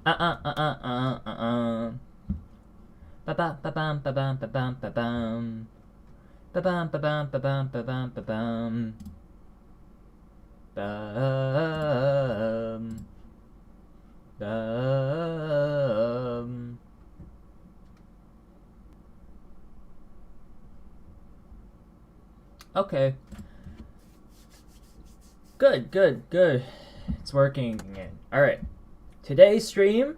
Ba ba ba bum ba bum ba bum ba bum. Ba bum ba bum ba bum ba bum ba bum. Bum. Bum. Okay. Good, good, good. It's working again. Alright. Today's stream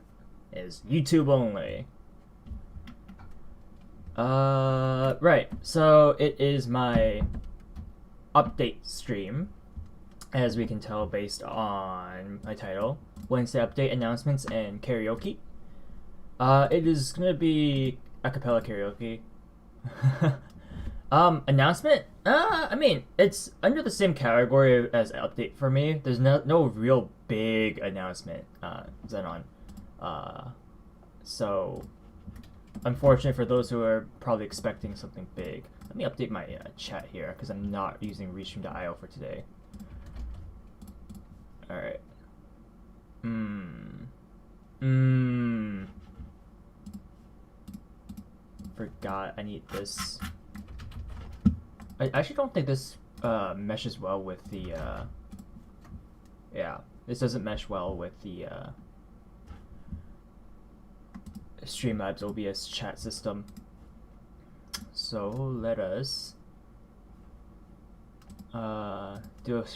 is YouTube only. Right. So it is my update stream, as we can tell based on my title. Wednesday update announcements and karaoke. It is gonna be a cappella karaoke. Announcement? I mean, it's under the same category as update for me. There's no real big announcement, Zenon. So unfortunate for those who are probably expecting something big. Let me update my chat here because I'm not using Restream.io for today. Alright. Forgot I need this. I actually don't think this meshes well with the yeah, this doesn't mesh well with the Streamlabs OBS chat system. So let us do a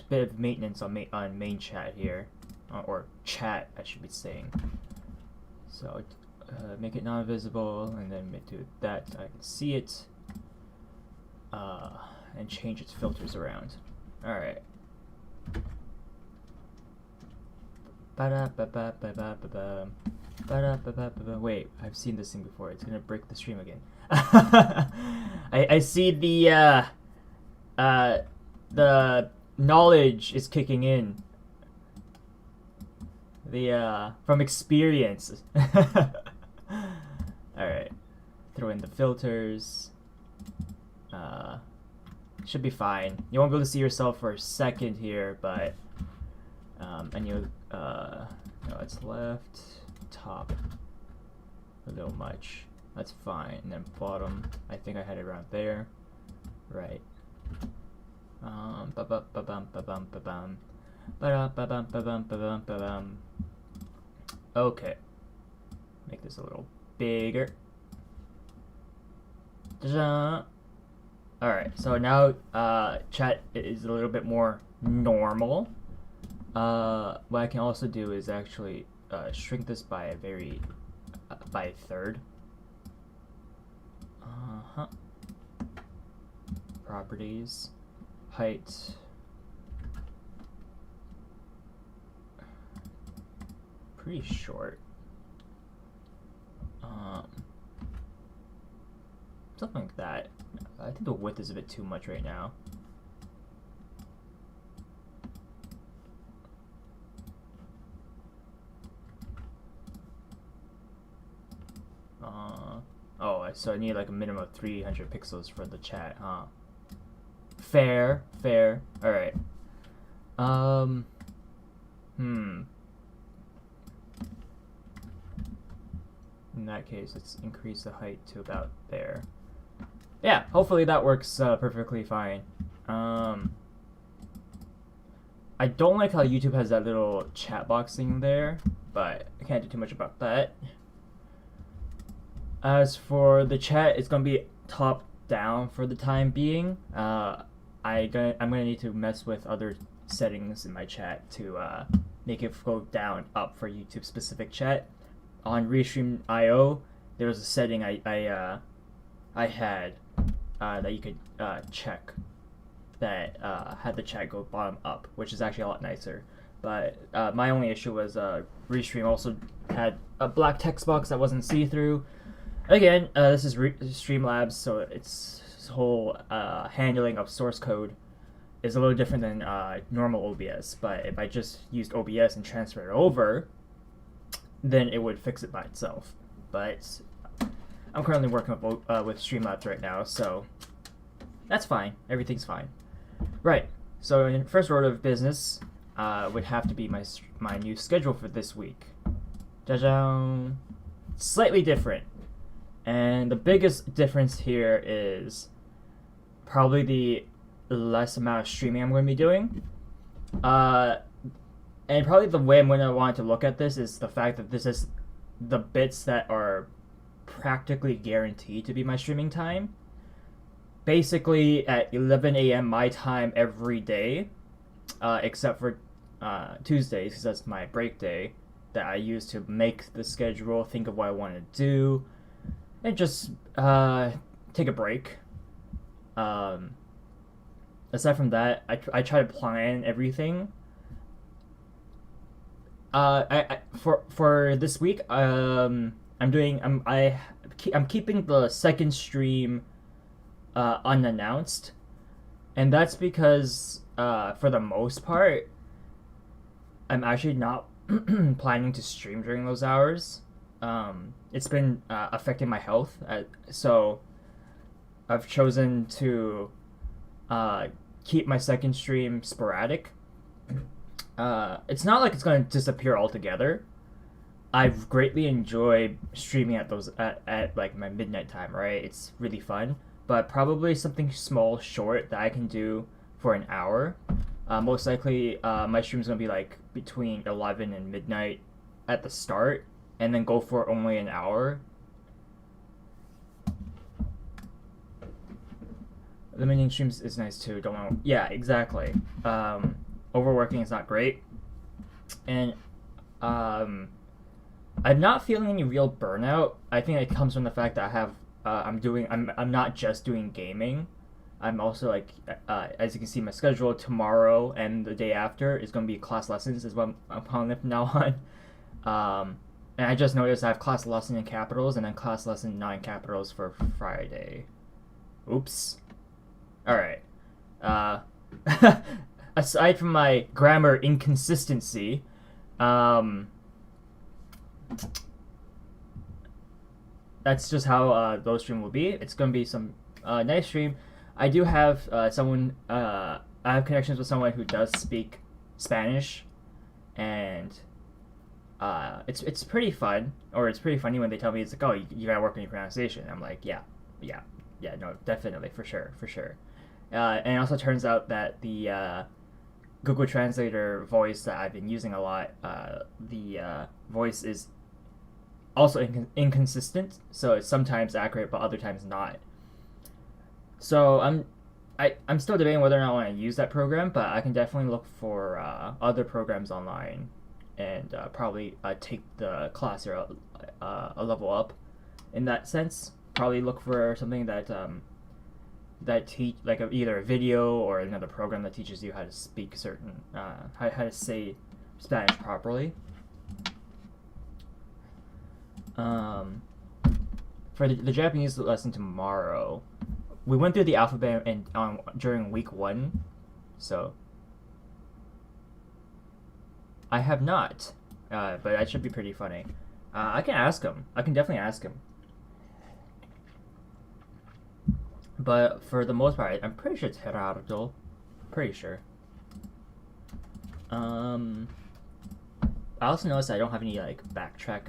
bit of maintenance on main chat here, or chat I should be saying. So make it non-visible, and then do that so I can see it, and change its filters around. All right. Wait, I've seen this thing before. It's gonna break the stream again. I see the knowledge is kicking in. The from experience. Alright. Throw in the filters. Should be fine. You won't be able to see yourself for a second here, but and you no, it's left, top, a little much. That's fine. And then bottom, I think I had it around there. Right. Okay. Make this a little bigger. Alright, so now chat is a little bit more normal. What I can also do is actually shrink this by a third. Properties, height. Pretty short. Something like that. I think the width is a bit too much right now. Oh, so I need like a minimum of 300 pixels for the chat, huh? Fair, fair. Alright. In that case, let's increase the height to about there. Yeah, hopefully that works perfectly fine. I don't like how YouTube has that little chat box thing there, but I can't do too much about that. As for the chat, it's gonna be top down for the time being. I'm gonna need to mess with other settings in my chat to make it go down up for YouTube specific chat. On Restream.io, there was a setting I had that you could check that had the chat go bottom up, which is actually a lot nicer. But my only issue was Restream also had a black text box that wasn't see-through. Again, this is Streamlabs, so its whole handling of source code is a little different than normal OBS. But if I just used OBS and transferred it over, then it would fix it by itself. But I'm currently working with Streamlabs right now, so that's fine. Everything's fine. Right. So in first order of business would have to be my new schedule for this week. Jajan, slightly different. And the biggest difference here is probably the less amount of streaming I'm going to be doing. And probably the way I'm going to want to look at this is the fact that this is the bits that are practically guaranteed to be my streaming time. Basically at 11 a.m. my time every day, except for Tuesdays, because that's my break day that I use to make the schedule, think of what I want to do, and just take a break. Aside from that, I try to plan everything. For this week, I'm keeping the second stream unannounced, and that's because for the most part, I'm actually not planning to stream during those hours. It's been affecting my health, so I've chosen to keep my second stream sporadic. It's not like it's going to disappear altogether. I've greatly enjoyed streaming at those at like my midnight time, right? It's really fun, but probably something small, short that I can do for an hour. Most likely, my stream's gonna be like between 11 and midnight at the start, and then go for only an hour. Limiting streams is nice too. Don't want. Yeah, exactly. Overworking is not great, and I'm not feeling any real burnout. I think it comes from the fact that I have I'm not just doing gaming. I'm also like as you can see, my schedule tomorrow and the day after is going to be class lessons is what I'm calling it from now on. And I just noticed I have class lesson in capitals and then class lesson not in capitals for Friday. Oops. All right. Aside from my grammar inconsistency, that's just how those stream will be. It's gonna be some nice stream. I do have someone. I have connections with someone who does speak Spanish, and it's pretty fun. Or it's pretty funny when they tell me it's like, oh, you gotta work on your pronunciation. I'm like, yeah, no, definitely, for sure. And it also turns out that the Google Translator voice that I've been using a lot, the voice is also inconsistent, so it's sometimes accurate but other times not. So I'm still debating whether or not I want to use that program, but I can definitely look for other programs online and probably take the class or a level up in that sense. Probably look for something that teach like either a video or another program that teaches you how to speak certain how to say Spanish properly. For the Japanese lesson tomorrow, we went through the alphabet during week 1, so I have not, but that should be pretty funny. I can ask him. I can definitely ask him. But for the most part, I'm pretty sure it's Gerardo. Pretty sure. I also noticed I don't have any like backtrack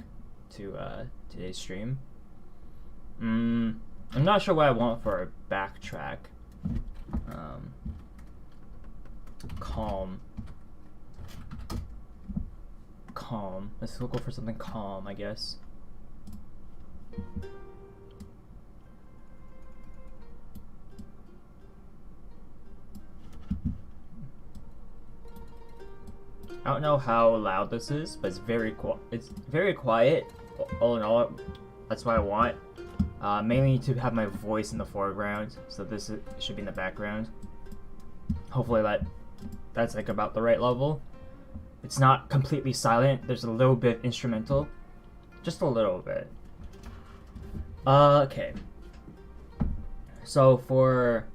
to today's stream. I'm not sure what I want for a backtrack. Calm. Let's go for something calm, I guess. I don't know how loud this is, but it's very quiet. All in all, that's what I want. Mainly to have my voice in the foreground, so this should be in the background. Hopefully that's like about the right level. It's not completely silent. There's a little bit instrumental, just a little bit. Okay. So for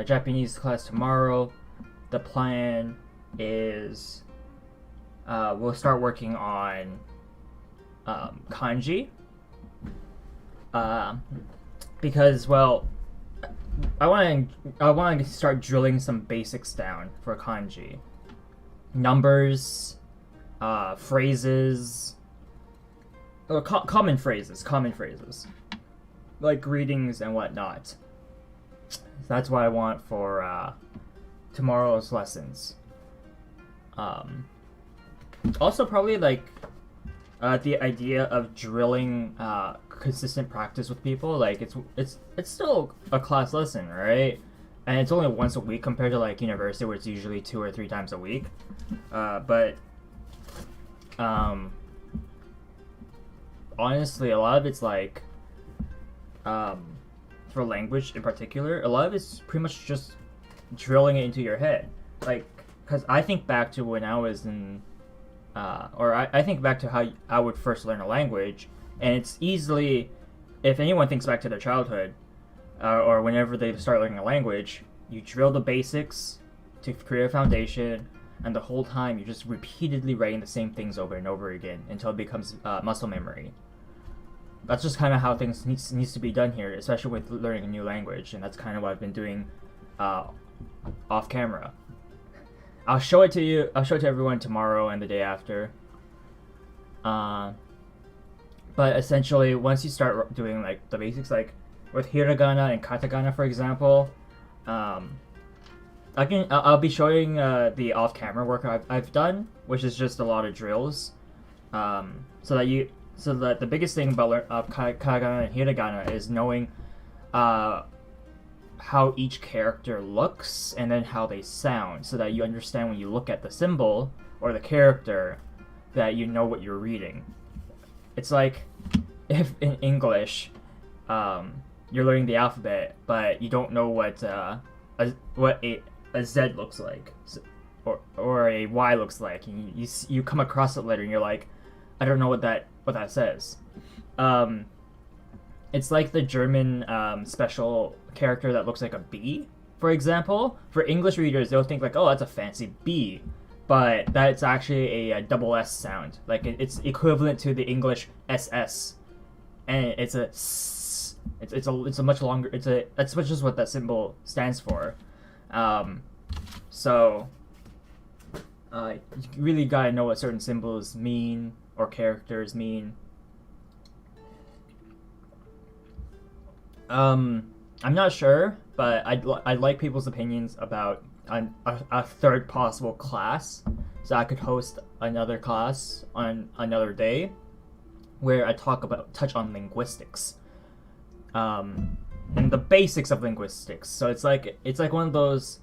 Japanese class tomorrow, the plan is we'll start working on kanji. Because, well, I want to start drilling some basics down for kanji. Numbers, phrases, common phrases, like greetings and whatnot. That's what I want for tomorrow's lessons. Also, probably like the idea of drilling consistent practice with people. Like it's still a class lesson, right? And it's only once a week compared to like university where it's usually 2 or 3 times a week. But honestly, a lot of it's like for language in particular, a lot of it's pretty much just drilling it into your head. Like, because I think back to when I was in, I think back to how I would first learn a language, and it's easily, if anyone thinks back to their childhood, or whenever they start learning a language, you drill the basics to create a foundation, and the whole time you're just repeatedly writing the same things over and over again until it becomes muscle memory. That's just kind of how things needs to be done here, especially with learning a new language, and that's kind of what I've been doing off camera. I'll show it to you. I'll show it to everyone tomorrow and the day after. But essentially, once you start doing like the basics, like with hiragana and katakana, for example, I'll be showing the off-camera work I've done, which is just a lot of drills, so that the biggest thing about katakana and hiragana is knowing how each character looks and then how they sound, so that you understand when you look at the symbol or the character that you know what you're reading. It's like if in English you're learning the alphabet but you don't know what a Z looks like, or a Y looks like, and you come across a letter and you're like, I don't know what that says. It's like the German special character that looks like a B, for example. For English readers, they'll think like, oh, that's a fancy B, but that's actually a double S sound. Like it's equivalent to the English SS, and it's a much longer. That's just what that symbol stands for. So you really gotta know what certain symbols mean or characters mean. I'm not sure, but I'd like people's opinions about a third possible class, so I could host another class on another day where I touch on linguistics, and the basics of linguistics. So it's like one of those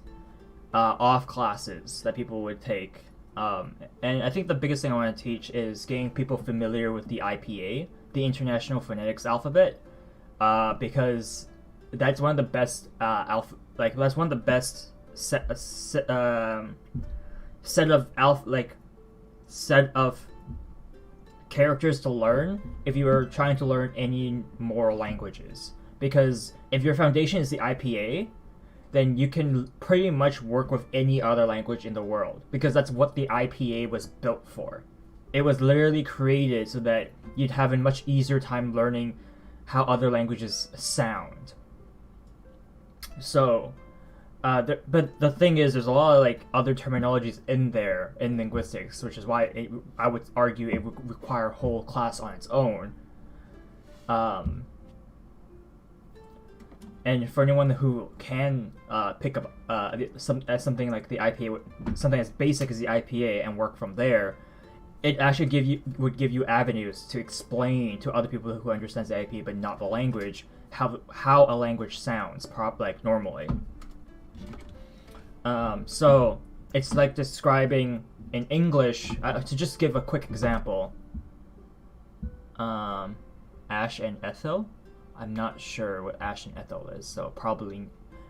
off classes that people would take, and I think the biggest thing I want to teach is getting people familiar with the IPA, the International Phonetics Alphabet. Because that's one of the best that's one of the best set of characters to learn if you are trying to learn any more languages. Because if your foundation is the IPA, then you can pretty much work with any other language in the world, because that's what the IPA was built for. It was literally created so that you'd have a much easier time learning how other languages sound. So, but the thing is, there's a lot of like other terminologies in there in linguistics, which is why I would argue it would require a whole class on its own. And for anyone who can pick up something like the IPA, something as basic as the IPA, and work from there, it actually would give you avenues to explain to other people who understand the IP but not the language how a language sounds normally. So it's like describing in English, to just give a quick example. Ash and Ethel. I'm not sure what Ash and Ethel is, so probably,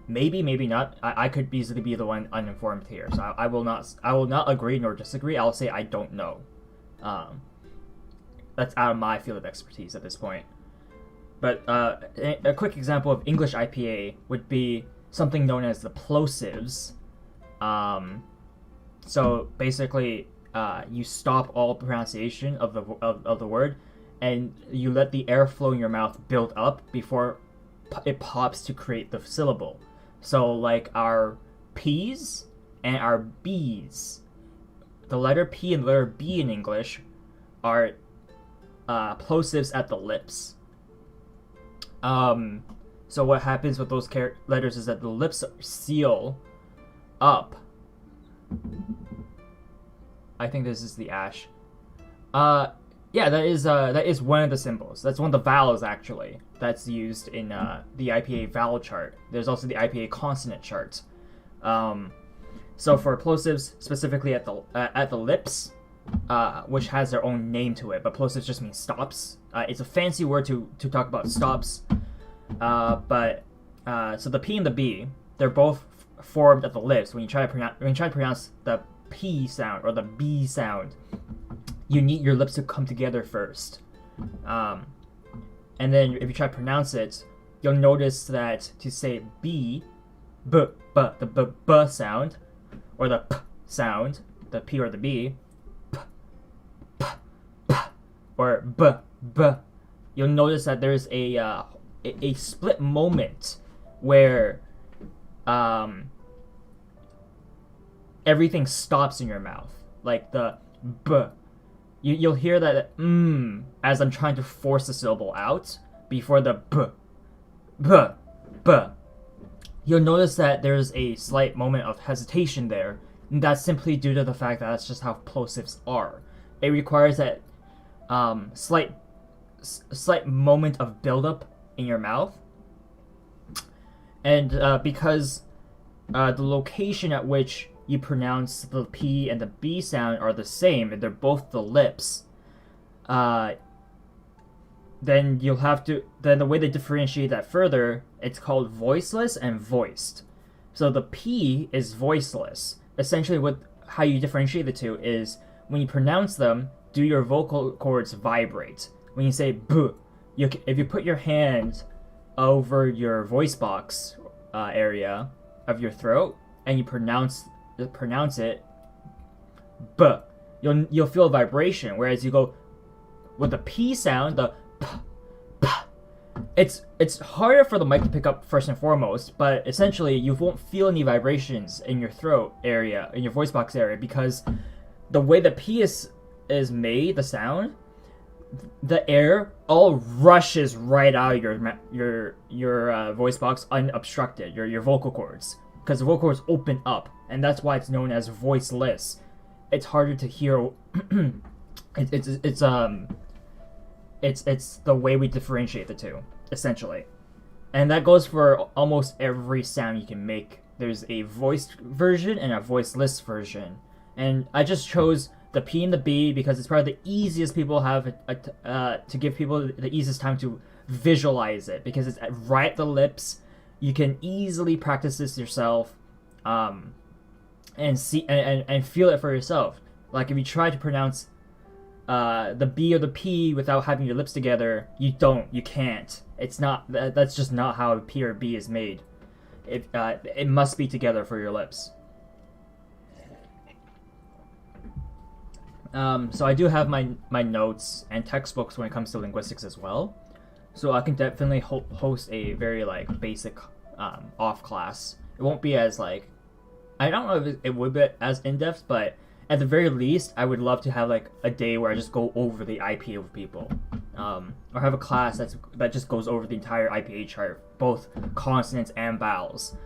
maybe not. I could easily be the one uninformed here, so I will not agree nor disagree. I'll say I don't know. That's out of my field of expertise at this point. But a quick example of English IPA would be something known as the plosives. So basically, you stop all pronunciation of the word, and you let the airflow in your mouth build up before it pops to create the syllable. So like our P's and our B's. The letter P and the letter B in English are plosives at the lips. So what happens with those letters is that the lips seal up. I think this is the ash. Yeah, that is one of the symbols. That's one of the vowels actually that's used in the IPA vowel chart. There's also the IPA consonant chart. So for plosives, specifically at the lips, which has their own name to it, but plosives just means stops. It's a fancy word to talk about stops. So the P and the B, they're both formed at the lips. When you try to pronounce the P sound or the B sound, you need your lips to come together first. And then if you try to pronounce it, you'll notice that to say B, the B sound, or the P sound, the P or the B, P, P, or B, you'll notice that there's a split moment where everything stops in your mouth. Like the B. You'll hear that as I'm trying to force the syllable out before the B. You'll notice that there's a slight moment of hesitation there, and that's simply due to the fact that that's just how plosives are. It requires that slight moment of buildup in your mouth, and because the location at which you pronounce the P and the B sound are the same, and they're both the lips, then the way they differentiate that further, it's called voiceless and voiced. So the P is voiceless. Essentially how you differentiate the two is when you pronounce them, do your vocal cords vibrate? When you say B, if you put your hand over your voice box area of your throat and you pronounce it B, you'll feel a vibration. Whereas you go with the P sound, the P, P, it's harder for the mic to pick up first and foremost, but essentially you won't feel any vibrations in your throat area, in your voice box area, because the way the P is made, the sound, the air all rushes right out of your voice box unobstructed, your vocal cords, because the vocal cords open up, and that's why it's known as voiceless. It's harder to hear. It's the way we differentiate the two, essentially, and that goes for almost every sound you can make. There's a voiced version and a voiceless version, and I just chose the P and the B because it's probably the easiest people have to give people the easiest time to visualize it, because it's right at the lips. You can easily practice this yourself, and see and feel it for yourself. Like if you try to pronounce the B or the P without having your lips together, you can't. It's not. That's just not how a P or B is made. It must be together for your lips. So I do have my notes and textbooks when it comes to linguistics as well. So I can definitely host a very basic off class. It won't be as I don't know if it would be as in-depth, but at the very least, I would love to have a day where I just go over the IPA with people, or have a class that just goes over the entire IPA chart, both consonants and vowels.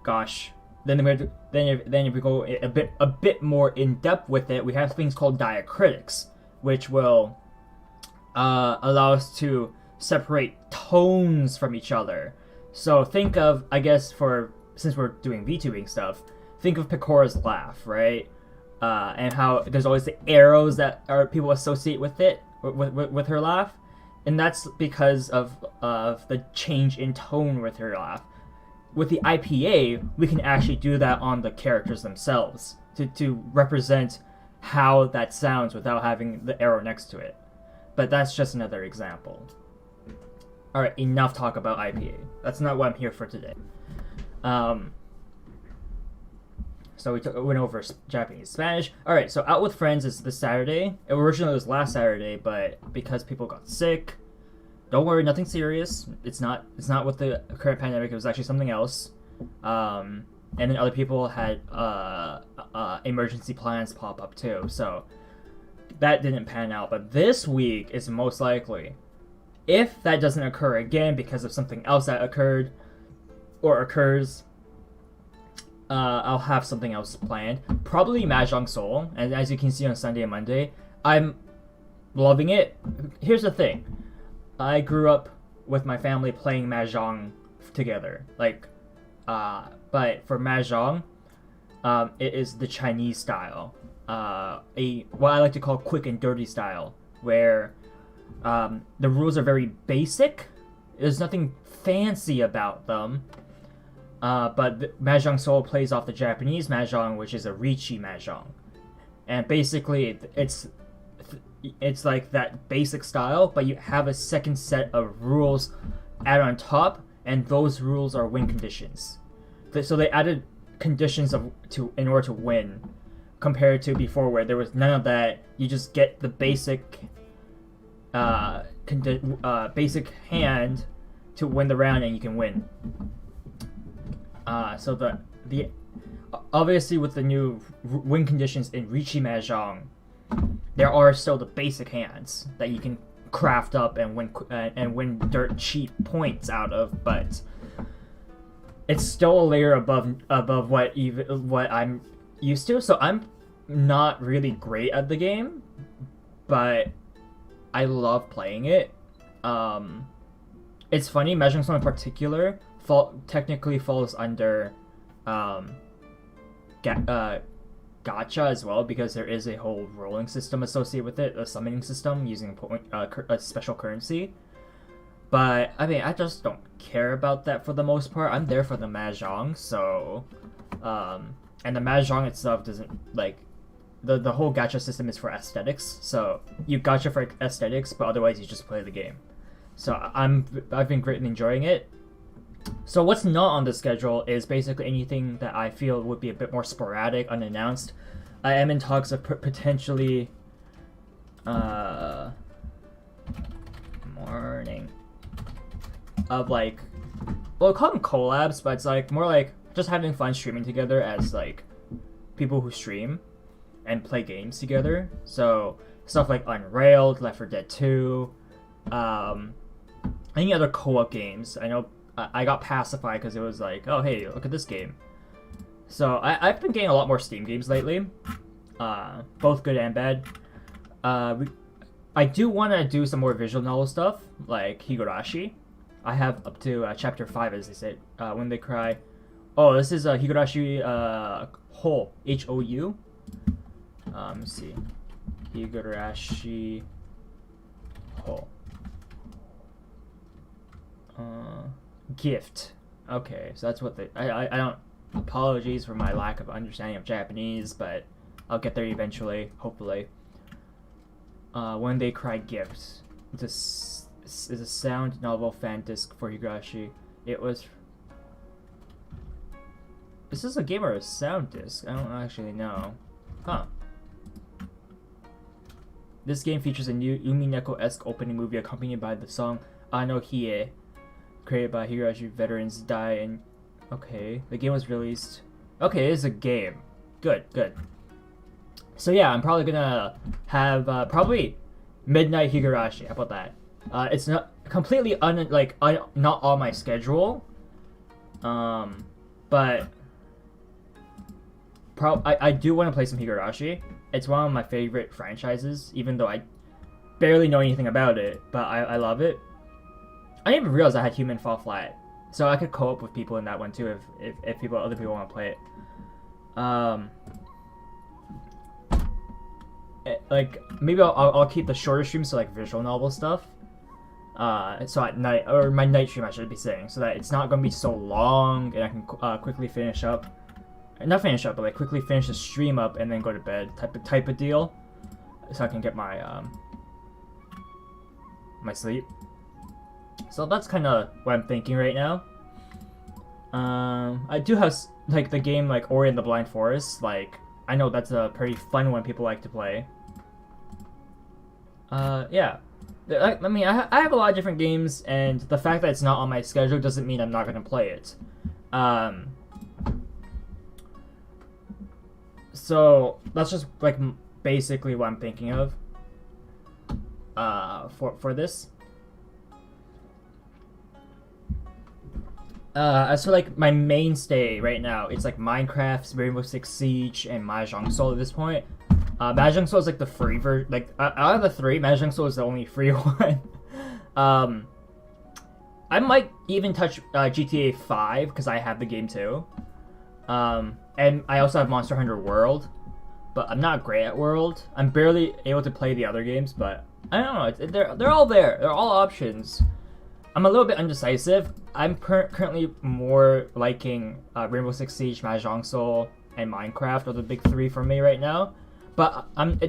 Gosh, then if we go a bit more in depth with it, we have things called diacritics, which will allow us to separate tones from each other. So think of, I guess, since we're doing VTubing stuff, think of Pecora's laugh, right? And how there's always the arrows that people associate with it, with her laugh, and that's because of the change in tone with her laugh. With the IPA, we can actually do that on the characters themselves to represent how that sounds without having the arrow next to it. But that's just another example. Alright, enough talk about IPA. That's not what I'm here for today. So we went over Japanese, Spanish. Alright, so Out with Friends is this Saturday. Originally it was last Saturday, but because people got sick, don't worry, nothing serious. It's not with the current pandemic, it was actually something else. And then other people had emergency plans pop up too. So that didn't pan out. But this week is most likely. If that doesn't occur again because of something else that occurred or occurs, I'll have something else planned. Probably Mahjong Soul, and as you can see on Sunday and Monday, I'm loving it. Here's the thing. I grew up with my family playing Mahjong together. But for Mahjong, it is the Chinese style. What I like to call quick and dirty style, where the rules are very basic. There's nothing fancy about them. But Mahjong Soul plays off the Japanese Mahjong, which is a Richi Mahjong. And basically, it's like that basic style, but you have a second set of rules added on top, and those rules are win conditions. So they added conditions in order to win, compared to before where there was none of that. You just get the basic basic hand to win the round, and you can win. So the obviously with the new win conditions in Richi Mahjong, there are still the basic hands that you can craft up and win dirt cheap points out of, but it's still a layer above what I'm used to. So I'm not really great at the game, but I love playing it. It's funny, Mahjong Soul in particular technically falls under gacha as well, because there is a whole rolling system associated with it, a summoning system using a special currency. But I mean, I just don't care about that for the most part. I'm there for the Mahjong, so and the Mahjong itself doesn't like the whole gacha system is for aesthetics. So you gacha for aesthetics, but otherwise you just play the game. So I've been greatly enjoying it. So what's not on the schedule is basically anything that I feel would be a bit more sporadic, unannounced. I am in talks of potentially morning of like, well, call them collabs, but it's like more like just having fun streaming together as like people who stream and play games together. So stuff like Unrailed, Left 4 Dead 2, any other co-op games. I know I got pacified because it was like, oh hey, look at this game. So I've been getting a lot more Steam games lately, both good and bad. I do want to do some more visual novel stuff, like Higurashi. I have up to chapter 5, as they said, When They Cry. Oh, this is Higurashi Hou, H-O-U. Let me see. Higurashi Hou. Gift. Okay, so that's what I don't. Apologies for my lack of understanding of Japanese, but I'll get there eventually, hopefully. When They Cry Gift. This is a sound novel fan disc for Higurashi. It was. Is this a game or a sound disc? I don't actually know. Huh. This game features a new Umineko-esque opening movie accompanied by the song Ano Hie, created by Higurashi veterans Die and... Okay, the game was released... Okay, it is a game. Good, good. So yeah, I'm probably gonna have, probably Midnight Higurashi. How about that? It's not completely not on my schedule. But... I do want to play some Higurashi. It's one of my favorite franchises, even though I barely know anything about it, but I love it. I didn't even realize I had Human Fall Flat, so I could co-op with people in that one too if other people want to play it. Like maybe I'll keep the shorter streams, so like visual novel stuff. So at night, or my night stream I should be saying, so that it's not gonna be so long and I can quickly finish up. Not finish up, but like quickly finish the stream up and then go to bed type of deal, so I can get my my sleep. So that's kind of what I'm thinking right now. I do have like the game like Ori and the Blind Forest. Like I know that's a pretty fun one people like to play. Yeah. I mean, I have a lot of different games, and the fact that it's not on my schedule doesn't mean I'm not gonna play it. So that's just like basically what I'm thinking of. for this. As for like my mainstay right now, it's like Minecraft, Rainbow Six Siege, and Mahjong Soul at this point. Mahjong Soul is like the free version. Like out of the three, Mahjong Soul is the only free one. I might even touch GTA 5 because I have the game too. And I also have Monster Hunter World, but I'm not great at World. I'm barely able to play the other games, but I don't know. They're all there. They're all options. I'm a little bit undecisive. I'm currently more liking Rainbow Six Siege, Mahjong Soul, and Minecraft are the big three for me right now. But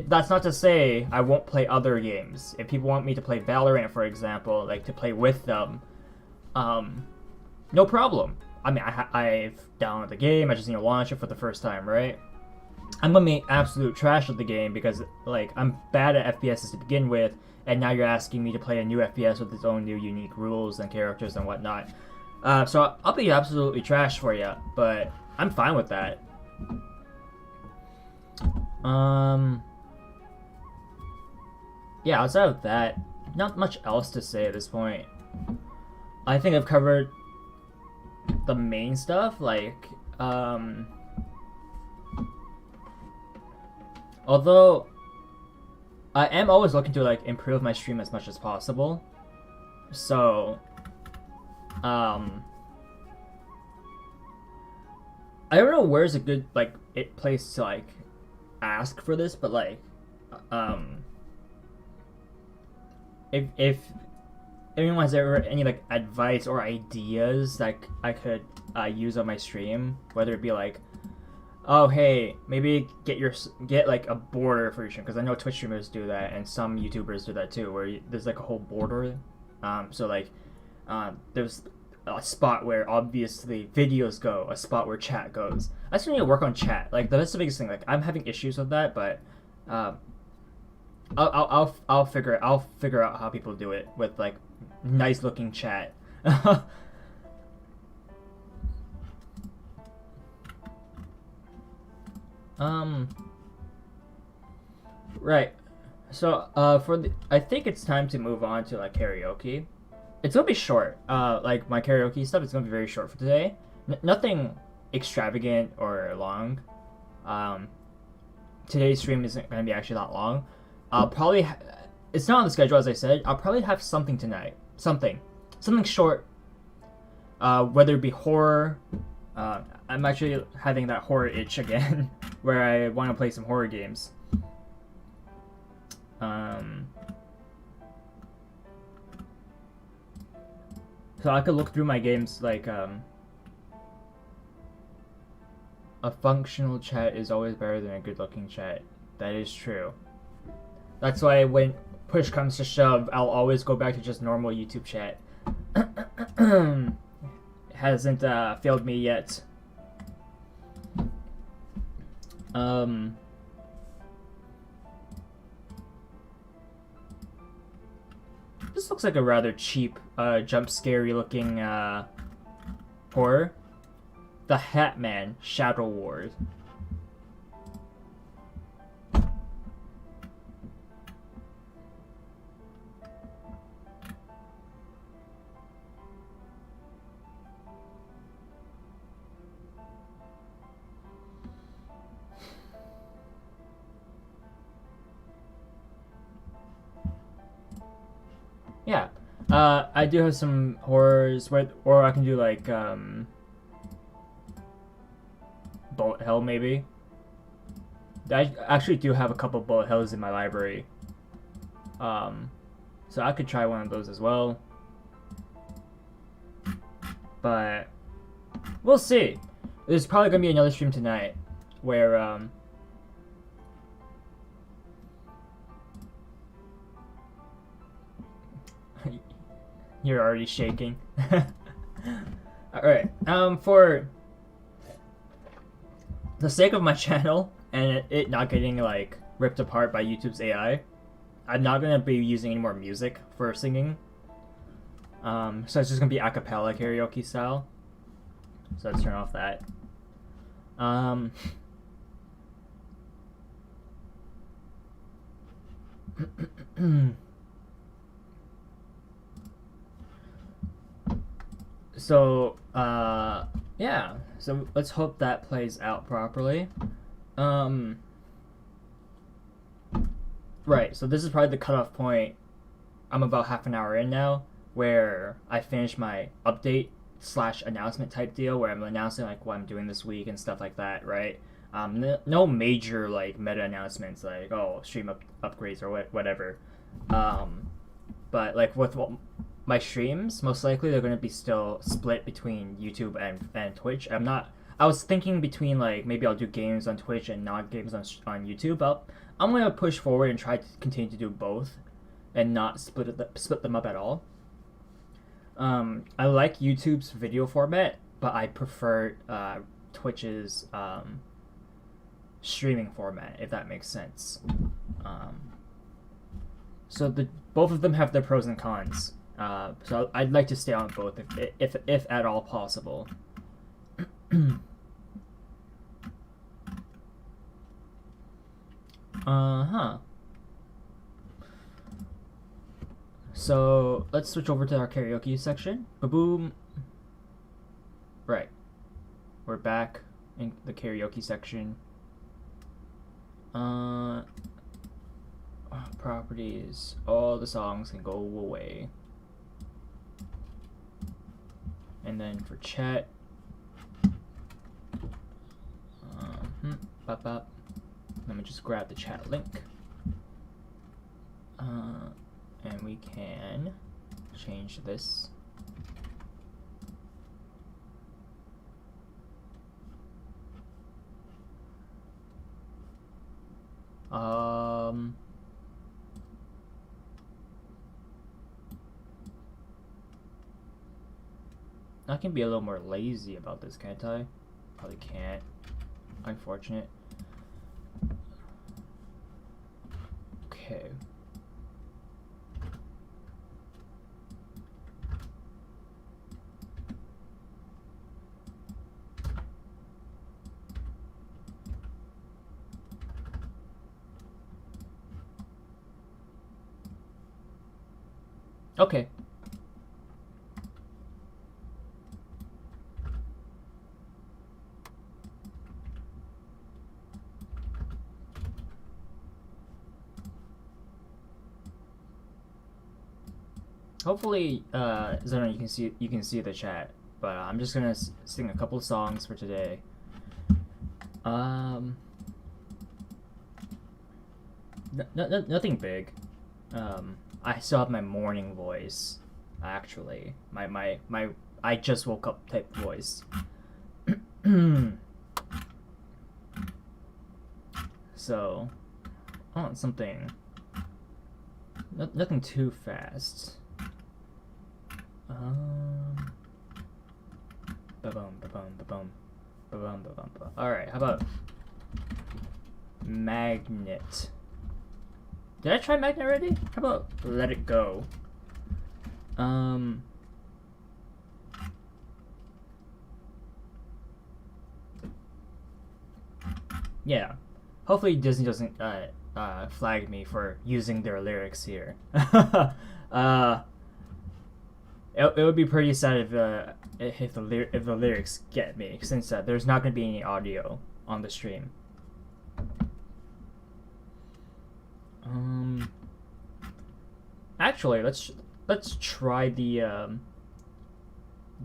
that's not to say I won't play other games. If people want me to play Valorant, for example, like to play with them, no problem. I mean, I've downloaded the game. I just need to launch it for the first time, right? I'm gonna make absolute trash of the game because like I'm bad at FPSs to begin with, and now you're asking me to play a new FPS with its own new unique rules and characters and whatnot. So I'll be absolutely trash for you, but I'm fine with that. Yeah, outside of that, not much else to say at this point. I think I've covered the main stuff, like, although I am always looking to like improve my stream as much as possible. So, I don't know where's a good like place to like ask for this, but like, if anyone has ever any like advice or ideas that I could use on my stream, whether it be like, oh hey, maybe get like a border for your stream, because I know Twitch streamers do that and some YouTubers do that too, where there's like a whole border. So like, there's a spot where obviously videos go, a spot where chat goes. I just need to work on chat. Like that's the biggest thing. Like I'm having issues with that, but I'll figure out how people do it with like nice looking chat. Right. So I think it's time to move on to like karaoke. It's gonna be short. Like my karaoke stuff is gonna be very short for today. Nothing extravagant or long. Today's stream isn't gonna be actually that long. I'll probably it's not on the schedule as I said. I'll probably have something tonight. Something short. Whether it be horror. I'm actually having that horror itch again, where I want to play some horror games. So I could look through my games like a functional chat is always better than a good-looking chat. That is true. That's why when push comes to shove, I'll always go back to just normal YouTube chat. Hasn't failed me yet. This looks like a rather cheap, jump scary looking horror. The Hat Man Shadow Ward. Yeah, I do have some horrors where, or I can do like bullet hell maybe. I actually do have a couple bullet hells in my library, so I could try one of those as well. But we'll see. There's probably gonna be another stream tonight where you're already shaking. Alright, for the sake of my channel and it not getting like ripped apart by YouTube's AI, I'm not gonna be using any more music for singing. So it's just gonna be a cappella karaoke style. So let's turn off that. So yeah. So let's hope that plays out properly. Um, right. So this is probably the cutoff point. I'm about half an hour in now, where I finish my update slash announcement type deal, where I'm announcing like what I'm doing this week and stuff like that. Right. No major like meta announcements like stream upgrades or whatever. Um, but like with my streams, most likely they're going to be still split between YouTube and Twitch. I was thinking between like maybe I'll do games on Twitch and not games on YouTube. But I'm going to push forward and try to continue to do both and not split them up at all. I like YouTube's video format, but I prefer Twitch's streaming format, if that makes sense. So both of them have their pros and cons. So I'd like to stay on both if at all possible. Uh-huh. So let's switch over to our karaoke section. Ba-boom. Right. We're back in the karaoke section. Properties. All the songs can go away. And then for chat. Let me just grab the chat link. And we can change this. I can be a little more lazy about this, can't I? Probably can't. Unfortunate. Okay. Okay. Hopefully, Zeno, you can see the chat. But I'm just gonna sing a couple songs for today. Nothing big. I still have my morning voice, actually. My I just woke up type voice. So, I want something. Nothing too fast. Alright, how about Magnet? Did I try Magnet already? How about Let It Go? Yeah. Hopefully Disney doesn't flag me for using their lyrics here. It would be pretty sad if the lyrics get me, since there's not going to be any audio on the stream. Actually, let's try the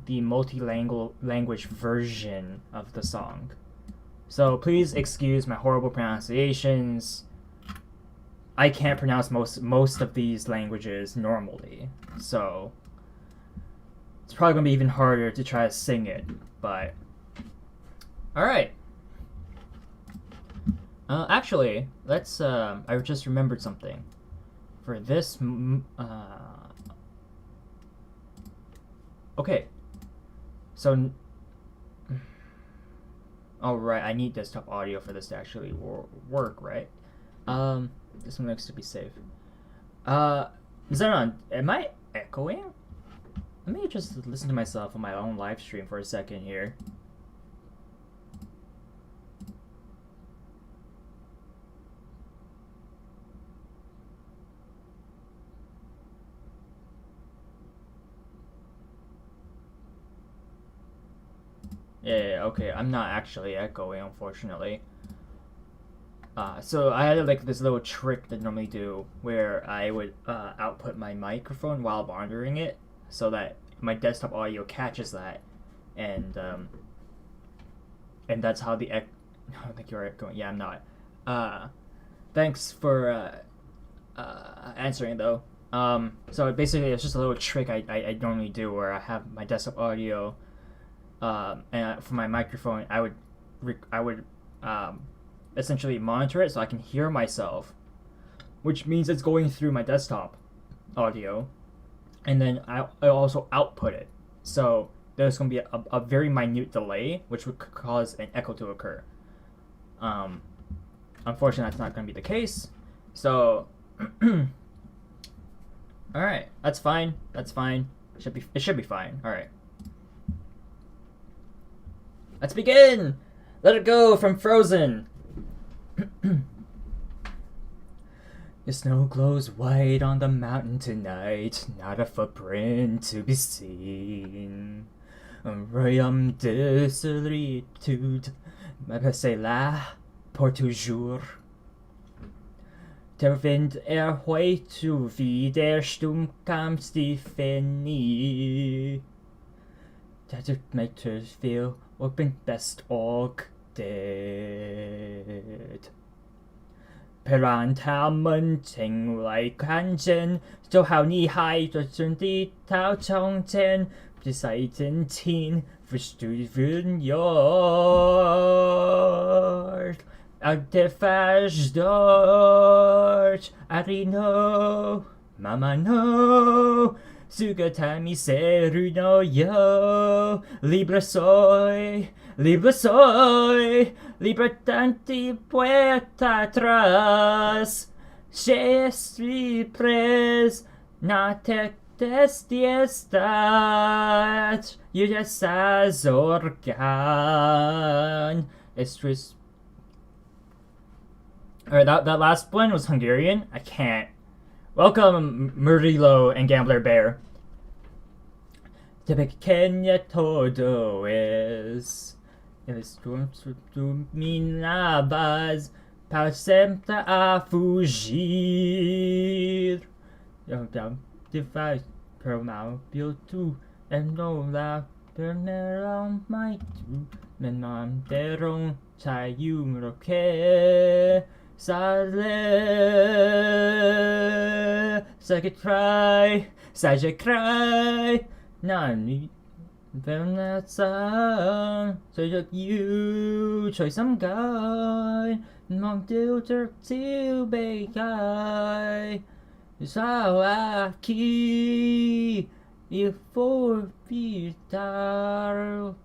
multi-language version of the song. So please excuse my horrible pronunciations. I can't pronounce most of these languages normally, so it's probably gonna be even harder to try to sing it. But all right. Actually, let's. I just remembered something. For this. Okay. So. All right, I need desktop audio for this to actually work, right? This one looks to be safe. Zenon, am I echoing? Let me just listen to myself on my own live stream for a second here. Yeah, okay, I'm not actually echoing, unfortunately. So I had like this little trick that I normally do where I would output my microphone while monitoring it so that my desktop audio catches that, and that's how the I don't think you're echoing. Yeah, I'm not. Thanks for answering though. So basically, it's just a little trick I normally do where I have my desktop audio, and for my microphone, I would essentially monitor it so I can hear myself, which means it's going through my desktop audio, and then I also output it. So there's going to be a very minute delay, which would cause an echo to occur. Unfortunately, that's not going to be the case. So, all right, that's fine. That's fine. It should be fine. All right. Let's begin. Let it go from Frozen. The snow glows white on the mountain tonight, not a footprint to be seen. Royaume de solitude, c'est là pour toujours. Der Wind heute wieder stumm kam Stephanie. Dat it makes her feel open best og dead. 别让他们进来看见，就好你还在原地逃从前，别再听听 verstudiert. Out der fast dort, Arino, Mama no. Sugata miseru no yo, libre soy, libre tanti puerta atrás. Je suis prêt, na te estat, you just as organ. Estris. Alright, that last one was Hungarian. I can't. Welcome, Murillo and Gambler Bear. Te pequeña todo es. Eres tu minabas para sempre a fugir. Eu te faz per mal tu and no la per neron mai tu. Men man deron chai yum roke. Sadly, second cry, Sajak cry, Nani, from that song, so that you try some guy, Mom tutor to be guy, so I keep you for Peter.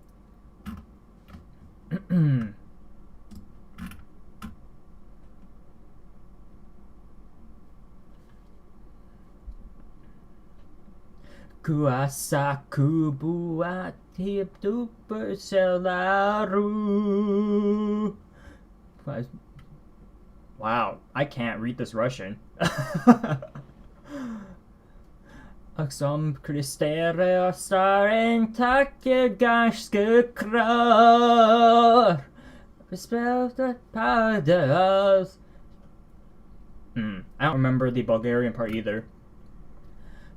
Kuasaku buat hidup berselaru. Wow, I can't read this Russian. Som kristera star en takke ganske klar. Bespeltet padas. I don't remember the Bulgarian part either.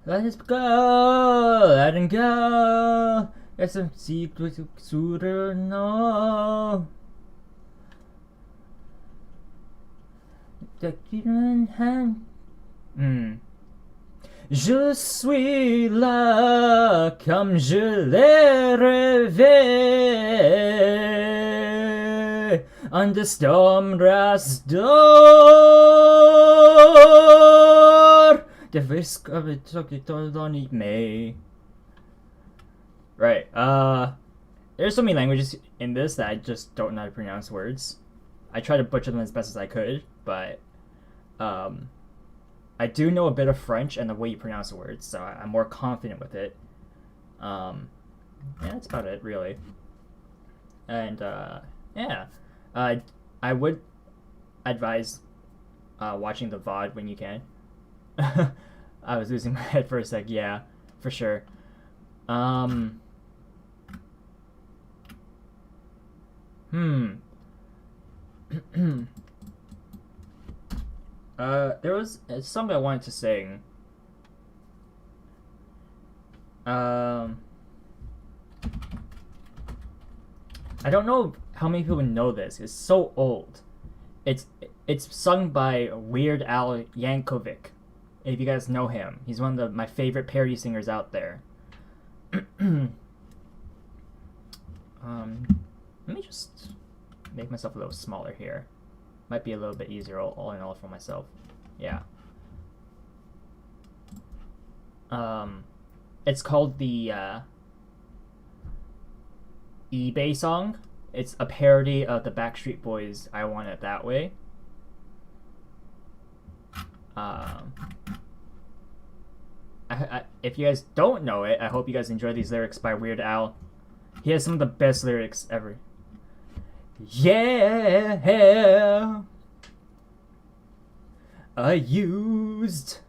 Let us go, let him go. There's some secret suitor, no. The human hand. Je suis là comme je l'ai rêvé. On the storm door. The risk of it took it all on me. Right. There's so many languages in this that I just don't know how to pronounce words. I try to butcher them as best as I could, but I do know a bit of French and the way you pronounce the words, so I'm more confident with it. Yeah, that's about it, really. And yeah, I would advise watching the VOD when you can. I was losing my head for a sec. Yeah, for sure. There was something I wanted to sing. I don't know how many people know this. It's so old. It's sung by Weird Al Yankovic. If you guys know him, he's one of my favorite parody singers out there. Let me just make myself a little smaller here. Might be a little bit easier all in all for myself. Yeah. It's called the eBay song. It's a parody of the Backstreet Boys' I Want It That Way. If you guys don't know it, I hope you guys enjoy these lyrics by Weird Al. He has some of the best lyrics ever. Yeah, a used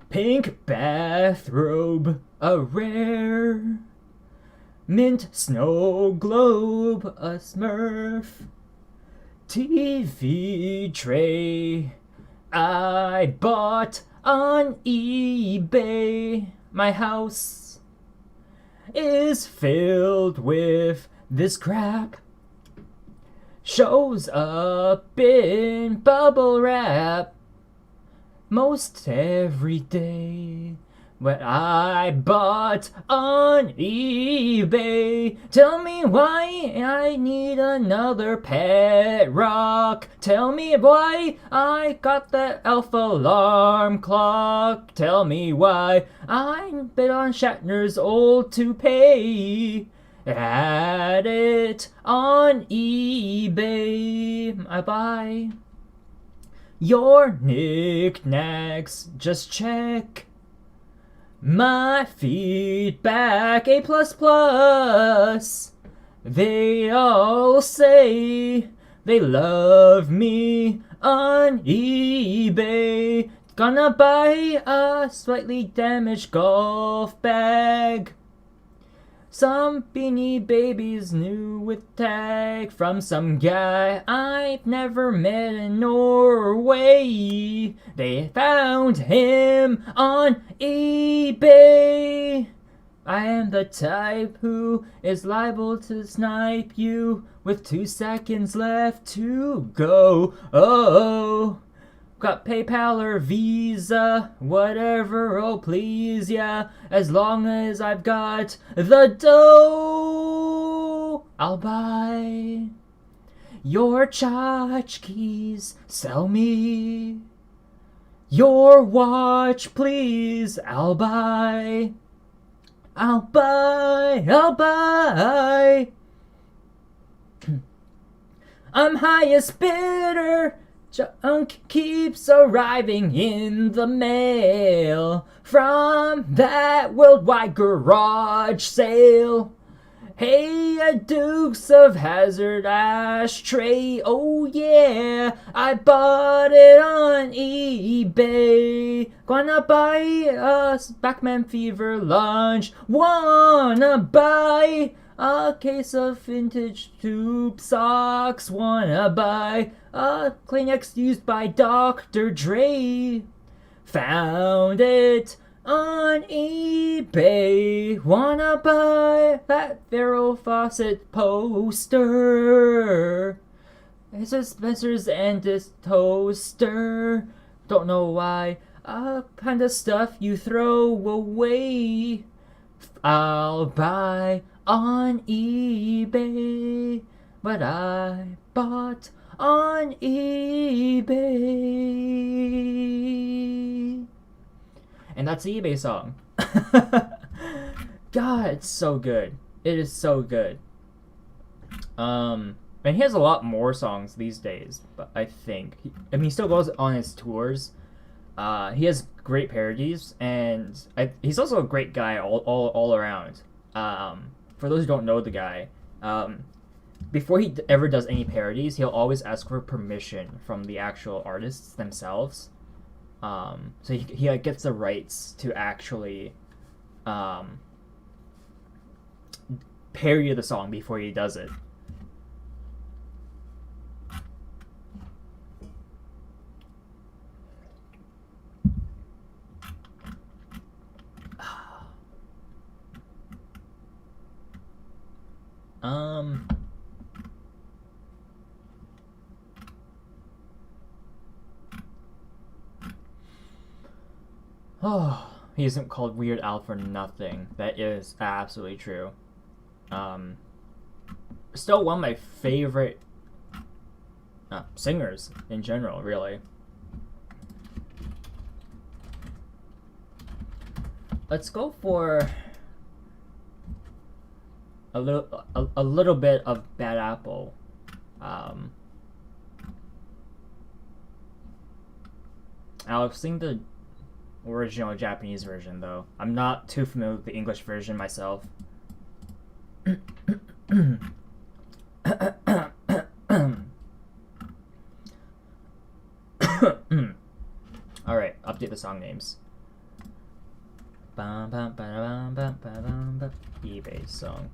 pink bathrobe, a rare mint snow globe, a Smurf TV tray I bought on eBay. My house is filled with this crap. Shows up in bubble wrap most every day. What I bought on eBay. Tell me why I need another pet rock. Tell me why I got that elf alarm clock. Tell me why I bid on Shatner's old toupee. Add it on eBay. I buy your knickknacks. Just check my feedback. A++. They all say they love me on eBay. Gonna buy a slightly damaged golf bag. Some Beanie Babies new with tag from some guy I've never met in Norway. They found him on eBay. I am the type who is liable to snipe you with 2 seconds left to go. Oh, got PayPal or Visa, whatever, oh please, yeah. As long as I've got the dough, I'll buy your tchotchkes. Sell me your watch, please. I'll buy. I'm highest bidder. Junk keeps arriving in the mail from that worldwide garage sale. Hey, a Dukes of Hazzard ashtray, oh yeah, I bought it on eBay. Gonna buy a Backman Fever lunch, wanna buy a case of vintage tube socks, wanna buy a Kleenex used by Dr. Dre. Found it on eBay. Wanna buy that Farrell Fawcett poster. It's a Spencer's and this toaster. Don't know why. Kind of stuff you throw away. I'll buy on eBay what I bought on eBay. And that's the eBay song. God, it's so good. It is so good. And he has a lot more songs these days, but I think he still goes on his tours. He has great parodies, and he's also a great guy all around. For those who don't know the guy, before he ever does any parodies, he'll always ask for permission from the actual artists themselves. So he like, gets the rights to actually parody the song before he does it. Um. Oh, he isn't called Weird Al for nothing. That is absolutely true. Um. Still one of my favorite singers in general, really. Let's go for a little bit of Bad Apple. I'll sing the original Japanese version though. I'm not too familiar with the English version myself. Alright, update the song names. eBay song.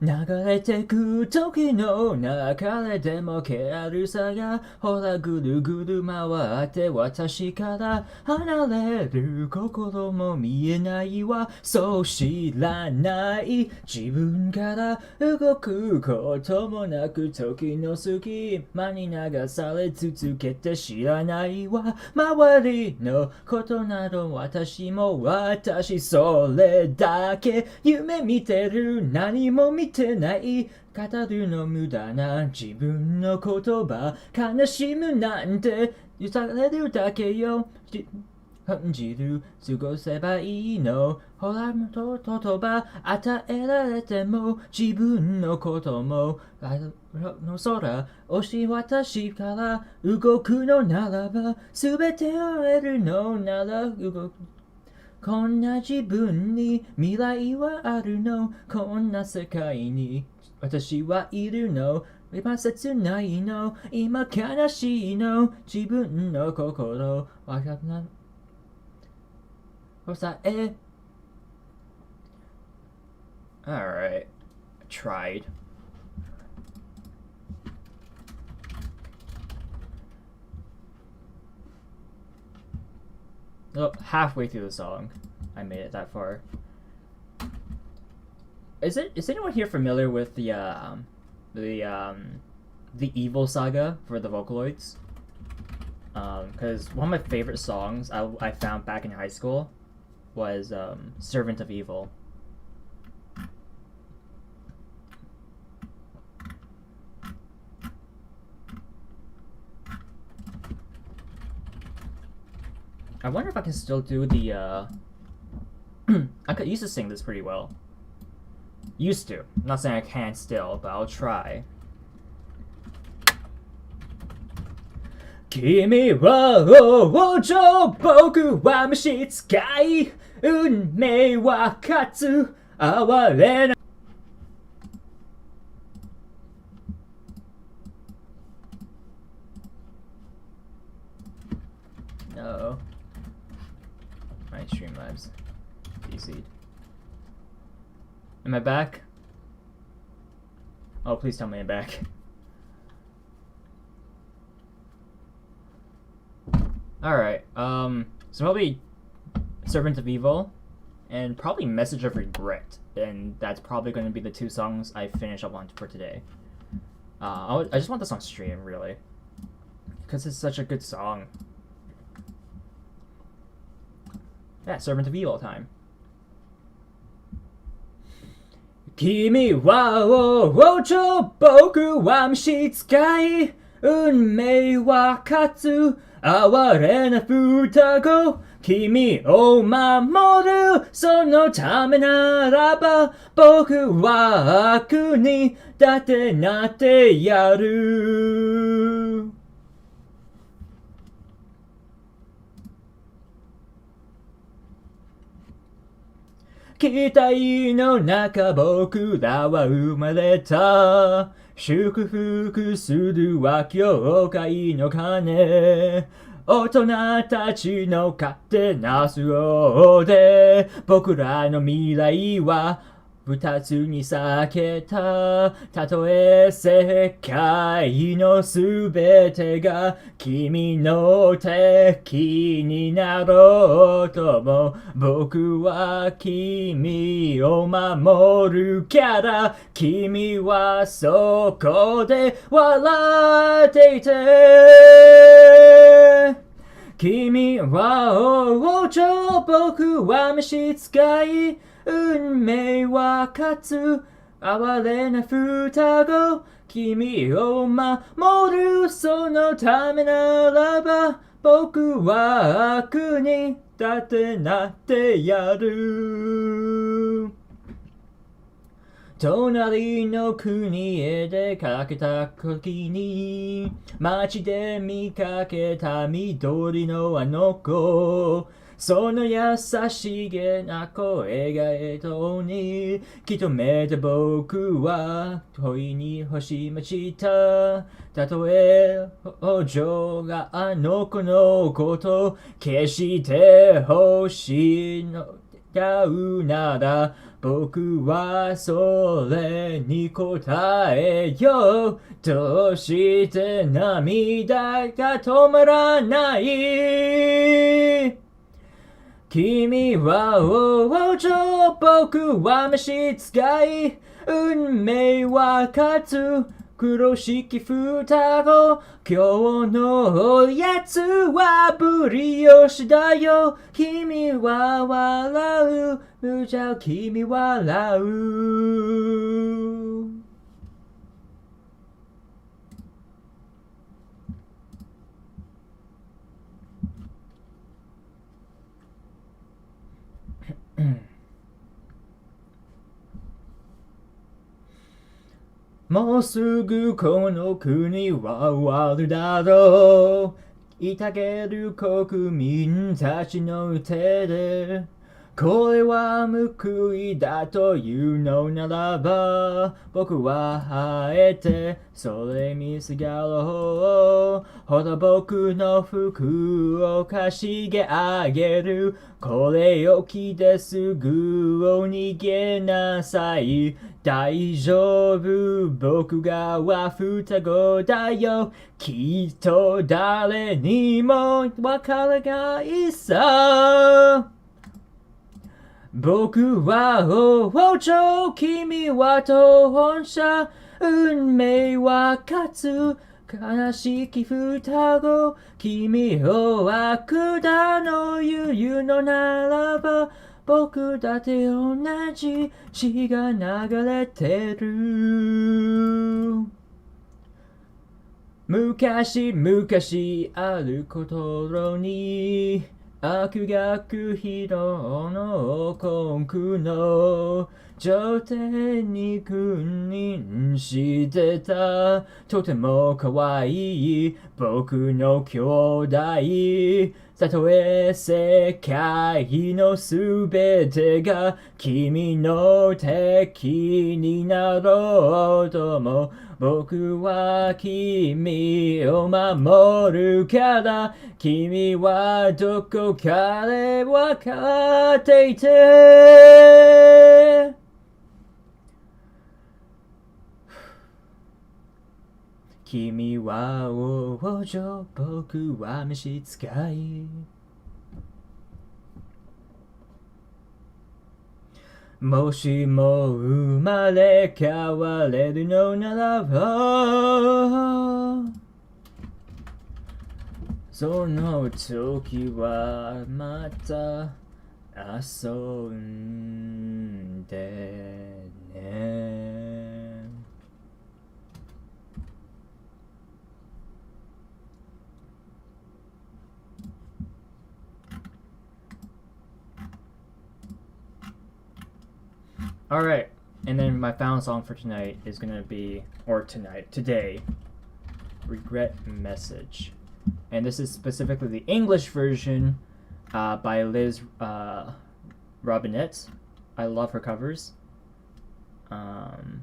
流れてく時の流れでも軽さがほらぐるぐる回って私から離れる心も見えないわそう知らない自分から動くこともなく時の隙間に流され続けて知らないわ周りのことなど私も私それだけ夢見てる何も見てない語るの無駄な自分の言葉悲しむなんて許されるだけよ感じる過ごせばいいのほら言葉与えられても自分のこともの空押し渡しから動くのならば全てを得るのなら動くこんな自分に未来はあるのこんな世界に私はいるの今切ないの今悲しいの自分の心わかんない抑え Alright, tried. Oh, halfway through the song, I made it that far. Is anyone here familiar with the Evil Saga for the Vocaloids? Because one of my favorite songs I found back in high school was Servant of Evil. I wonder if I can still do the I used to sing this pretty well. Used to. I'm not saying I can still, but I'll try. 君は王女僕は召使い運命は勝つ哀れな No. My Streamlabs PC'd. Am I back? Oh, please tell me I'm back. Alright, so probably Servant of Evil, and probably Message of Regret, and that's probably going to be the two songs I finish up on for today. I just want this on stream, really, because it's such a good song. Yeah, Servant of Evil time. 君は王女僕は召使い運命は勝つ哀れな双子君を守るそのためならば僕は悪にだってなってやる期待の中僕らは生まれた祝福するは教会の鐘大人たちの勝手な都合で僕らの未来は二つに裂けたたとえ世界のすべてが君の敵になろうとも僕は君を守るから君はそこで笑っていて君は王女僕は召使い運命は勝つ哀れな双子君を守るそのためならば僕は悪にだってなってやる隣の国へ出かけた時に街で見かけた緑のあの子その優しげな声が人にきっとめて僕は問いに星待ちたたとえ王女があの子のこと決して星の歌うなら僕はそれに答えようどうして涙が止まらない君は王女僕は召使い運命は勝つ黒敷双子今日のやつはブリオシだよ君は笑うじゃあ君笑うもうすぐこの国は終わるだろういたける国民たちの手でこれは報いだというのならば僕はあえてそれ見すがろうほど僕の服を貸しげあげるこれを着てすぐお逃げなさい大丈夫僕がは双子だよきっと誰にもわからないさ僕は王女君は当本者運命は勝つ悲しき双子君を悪だの言うのならば僕だって同じ血が流れてる昔あることに悪学費のコンクの頂点に君臨してたとても可愛い僕の兄弟たとえ世界のすべてが君の敵になろうとも僕は君を守るから君はどこかで分かっていて君は王女僕は召使いもしも生まれ変われるのならばその時はまた遊んでねAlright, and then my final song for tonight is gonna be, today, Regret Message. And this is specifically the English version by Liz Robinette. I love her covers. And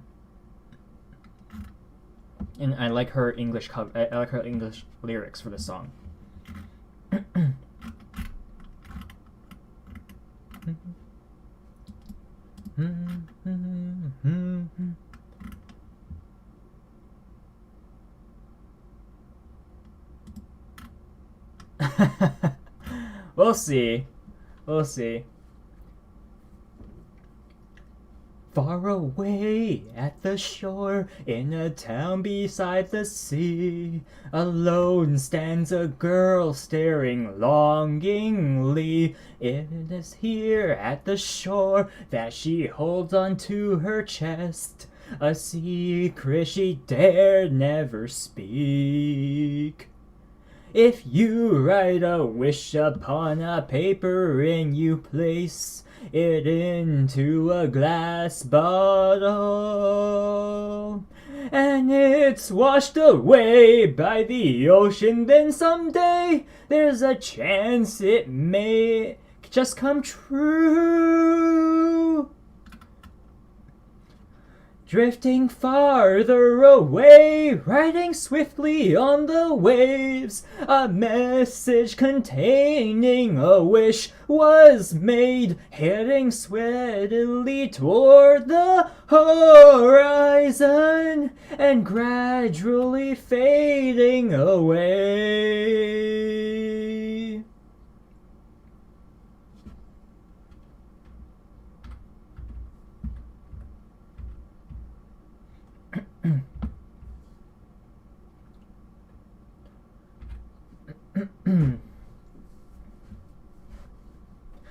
I like her English I like her English lyrics for this song. We'll see. We'll see. Far away at the shore, in a town beside the sea, alone stands a girl staring longingly. It is here at the shore that she holds onto her chest, a secret she dare never speak. If you write a wish upon a paper and you place it into a glass bottle, and it's washed away by the ocean, then someday there's a chance it may just come true. Drifting farther away, riding swiftly on the waves, a message containing a wish was made, heading steadily toward the horizon and gradually fading away.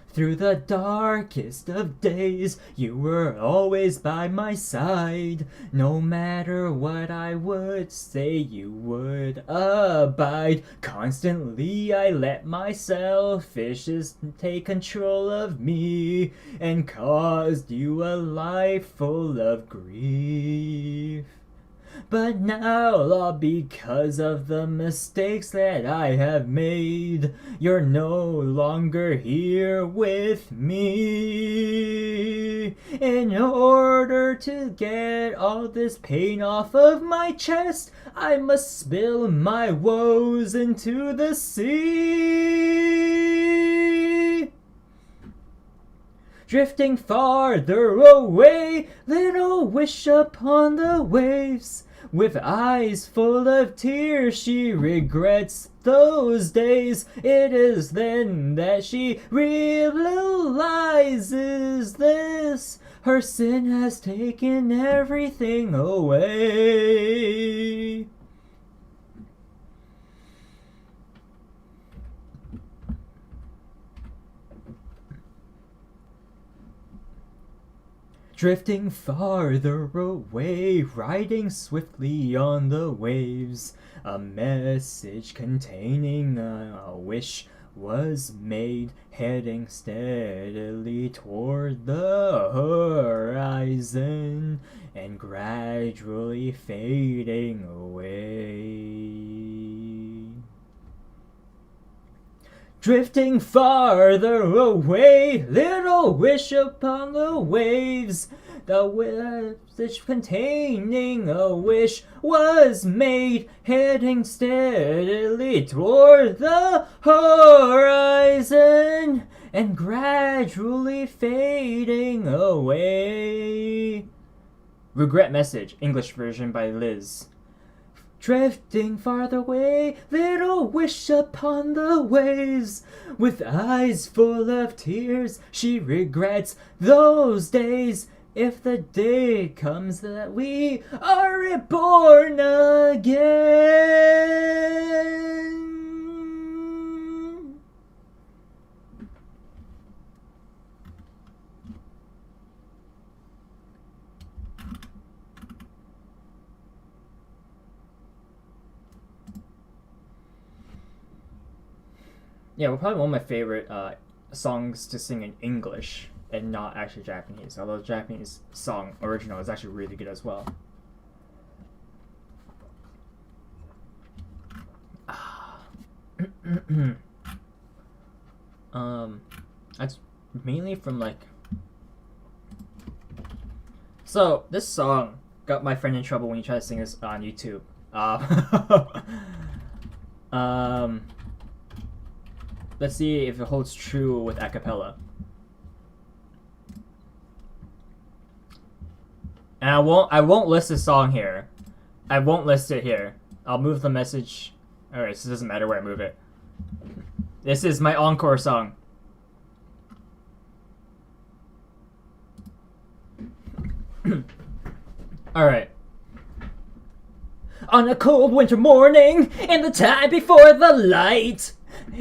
Through the darkest of days, you were always by my side. No matter what I would say, you would abide. Constantly I let my selfishness take control of me and caused you a life full of grief. But now, all because of the mistakes that I have made, you're no longer here with me. In order to get all this pain off of my chest, I must spill my woes into the sea. Drifting farther away, little wish upon the waves. With eyes full of tears, she regrets those days. It is then that she realizes this. Her sin has taken everything away. Drifting farther away, riding swiftly on the waves, a message containing a wish was made, heading steadily toward the horizon and gradually fading away. Drifting farther away, little wish upon the waves. The message containing a wish was made, heading steadily toward the horizon and gradually fading away. Regret message, English version by Liz. Drifting farther away, little wish upon the waves. With eyes full of tears, she regrets those days. If the day comes that we are reborn again. Yeah, well, probably one of my favorite songs to sing in English and not actually Japanese. Although the Japanese song original is actually really good as well. That's mainly from like. So this song got my friend in trouble when he tried to sing this on YouTube. Let's see if it holds true with a cappella. And I won't list the song here. I won't list it here. I'll move the message. Alright, so it doesn't matter where I move it. This is my encore song. Alright. On a cold winter morning, in the time before the light,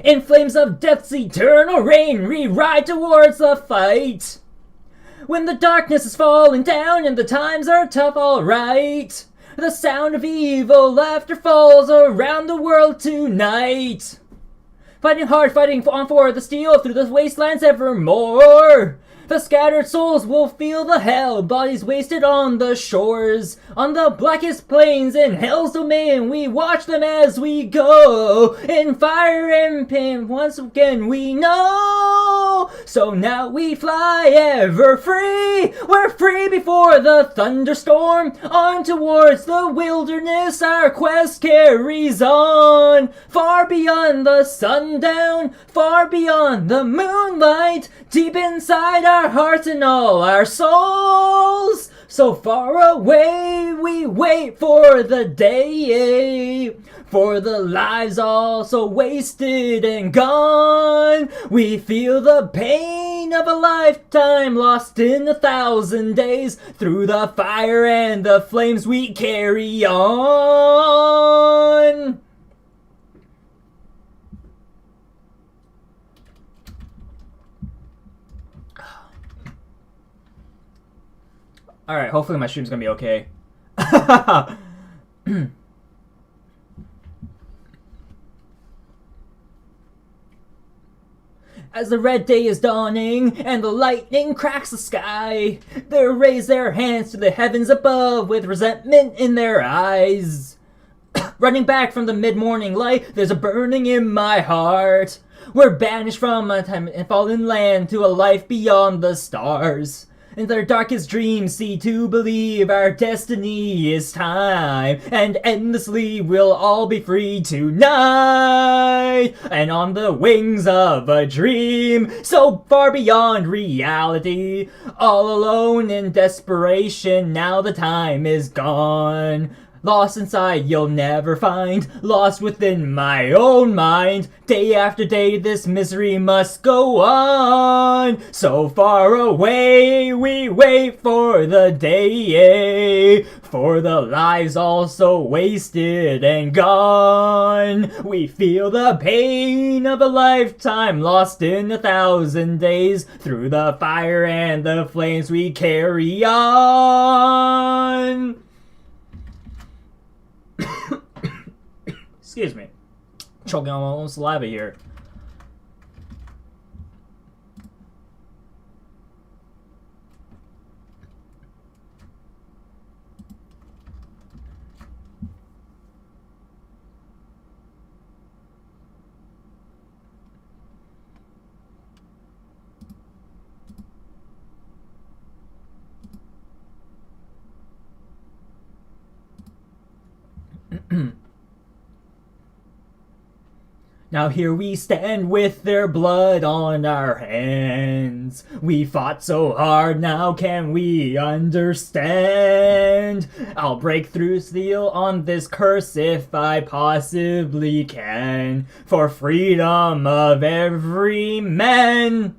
in flames of death's eternal rain, we ride towards the fight. When the darkness is falling down and the times are tough, alright, the sound of evil laughter falls around the world tonight. Fighting hard, fighting on for the steel through the wastelands evermore. The scattered souls will feel the hell, bodies wasted on the shores. On the blackest plains in hell's domain, we watch them as we go. In fire and pain, once again we know. So now we fly ever free. We're free before the thunderstorm. On towards the wilderness, our quest carries on. Far beyond the sundown, far beyond the moonlight, deep inside our hearts and all our souls. So far away, we wait for the day, for the lives all so wasted and gone. We feel the pain of a lifetime lost in 1,000 days. Through the fire and the flames we carry on. Alright, hopefully my stream's gonna be okay. As the red day is dawning and the lightning cracks the sky, they raise their hands to the heavens above with resentment in their eyes. Running back from the mid-morning light, there's a burning in my heart. We're banished from a time and fallen land to a life beyond the stars. In their darkest dreams, see to believe our destiny is time, and endlessly we'll all be free tonight. And on the wings of a dream, so far beyond reality, all alone in desperation, now the time is gone. Lost inside you'll never find, lost within my own mind. Day after day this misery must go on. So far away we wait for the day, for the lives all so wasted and gone. We feel the pain of a lifetime lost in 1,000 days. Through the fire and the flames we carry on. Excuse me. Choking on my own saliva here. Now here we stand with their blood on our hands. We fought so hard, now can we understand? I'll break through steel on this curse if I possibly can, for freedom of every man.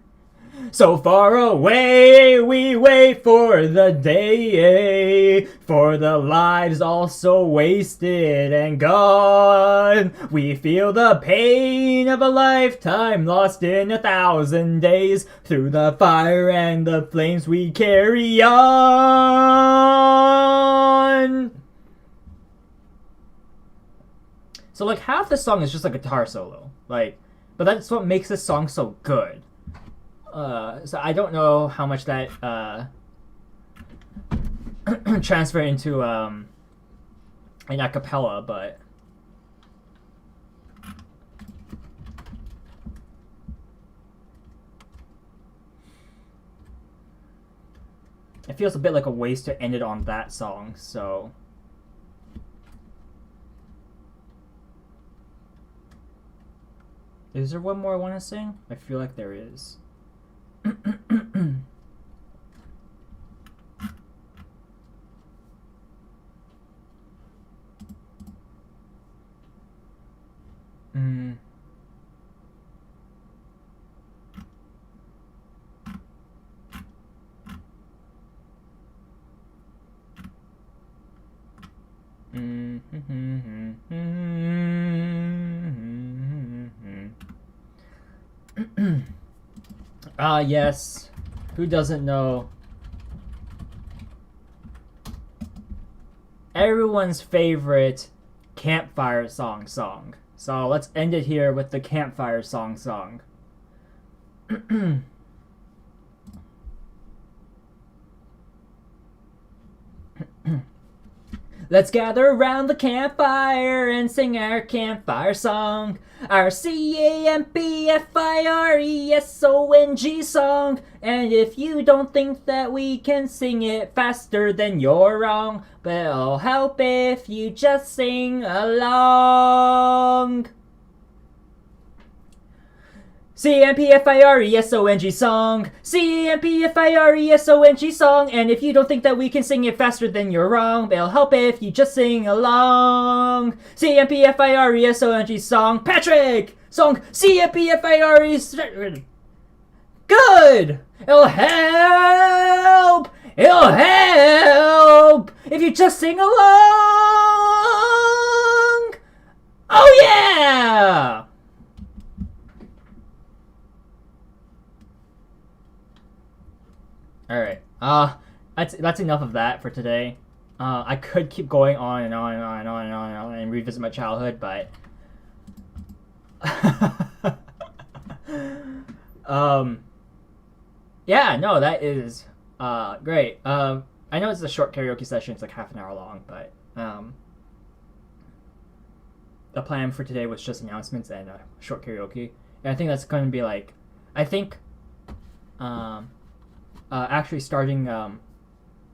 So far away we wait for the day, for the lives all so wasted and gone. We feel the pain of a lifetime lost in 1,000 days. Through the fire and the flames we carry on. So like half the song is just a guitar solo, like, but that's what makes this song so good. So I don't know how much that transferred into an acapella, but it feels a bit like a waste to end it on that song, so is there one more I want to sing? I feel like there is. Ah, yes. Who doesn't know? Everyone's favorite campfire song. So let's end it here with the campfire song. Let's gather around the campfire and sing our campfire song. Our CAMPFIRESONG song. And if you don't think that we can sing it faster, then you're wrong. But it'll help if you just sing along. CAMPFIRESONG song. CAMPFIRESONG song. And if you don't think that we can sing it faster, then you're wrong. It'll help if you just sing along. CAMPFIRESONG song. Patrick! Song CAMPFIRESONG. Good! It'll help! It'll help if you just sing along! Oh yeah! Alright, that's enough of that for today. I could keep going on and on and on and on and on and on and revisit my childhood, but yeah, no, that is great. I know it's a short karaoke session, it's like half an hour long, but the plan for today was just announcements and a short karaoke. And I think that's going to be like, I think actually starting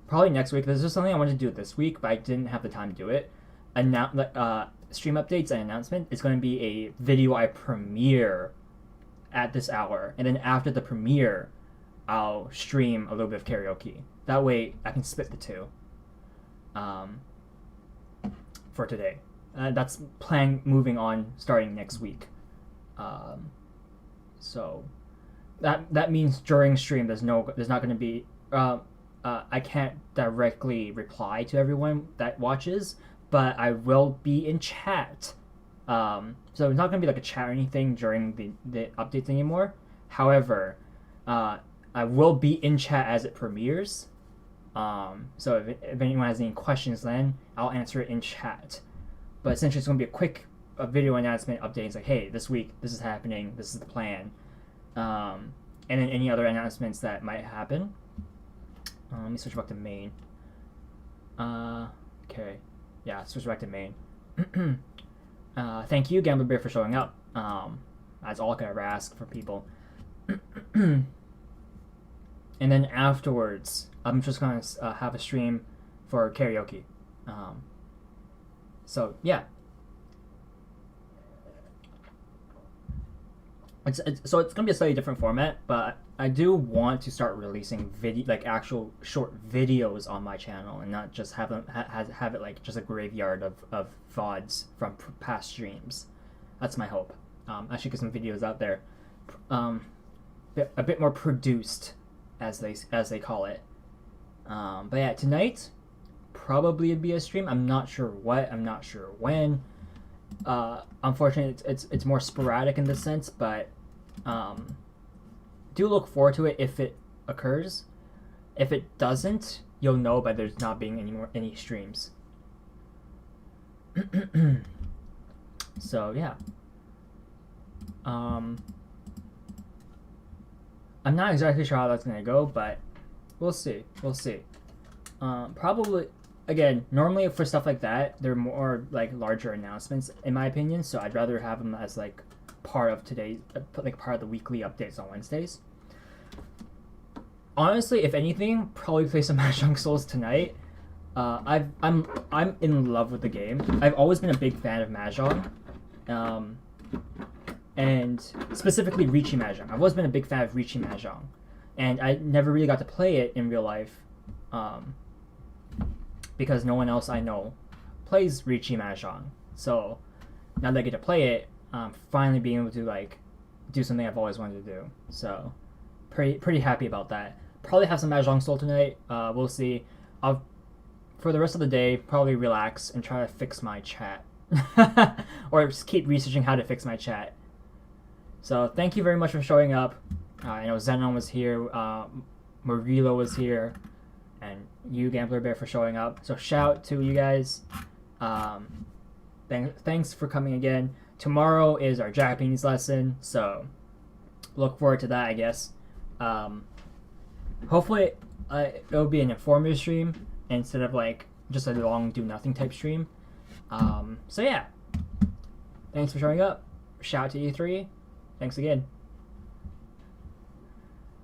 probably next week. This is something I wanted to do this week, but I didn't have the time to do it. Stream updates and announcement is going to be a video I premiere at this hour, and then after the premiere, I'll stream a little bit of karaoke. That way, I can split the two. For today, that's plan moving on starting next week. So. That means during stream there's not going to be I can't directly reply to everyone that watches, but I will be in chat. So it's not going to be like a chat or anything during the updates anymore. However, I will be in chat as it premieres. So if anyone has any questions, then I'll answer it in chat. But essentially, it's going to be a quick video announcement update. It's like, hey, this week this is happening. This is the plan. And then any other announcements that might happen. Let me switch back to main. Okay. Yeah, switch back to main. Thank you, Gambler Bear, for showing up. That's all I could ever ask for people. And then afterwards, I'm just going to have a stream for karaoke. So, yeah. So it's gonna be a slightly different format, but I do want to start releasing actual short videos on my channel, and not just have it like just a graveyard of VODs from past streams. That's my hope. I should get some videos out there, a bit more produced, as they call it. But yeah, tonight probably would be a stream. I'm not sure what. I'm not sure when. Unfortunately, it's more sporadic in this sense, but do look forward to it if it occurs. If it doesn't, you'll know by there's not being any streams. So yeah. I'm not exactly sure how that's gonna go, but we'll see. Probably. Again, normally for stuff like that, they're more like larger announcements, in my opinion. So I'd rather have them as like part of part of the weekly updates on Wednesdays. Honestly, if anything, probably play some Mahjong Souls tonight. I'm in love with the game. I've always been a big fan of Mahjong, and specifically Riichi Mahjong. I've always been a big fan of Riichi Mahjong, and I never really got to play it in real life. Because no one else I know plays Riichi Mahjong. So now that I get to play it, I'm finally being able to like do something I've always wanted to do. So pretty happy about that. Probably have some Mahjong Soul tonight. We'll see. I'll for the rest of the day probably relax and try to fix my chat. Or just keep researching how to fix my chat. So thank you very much for showing up. I know Zenon was here, Morgilo was here, and you, Gambler Bear, for showing up. So shout out to you guys. Thanks for coming again. Tomorrow is our Japanese lesson, so look forward to that, I guess. Hopefully, it'll be an informative stream instead of like just a long do nothing type stream. So yeah, thanks for showing up. Shout out to E3. Thanks again.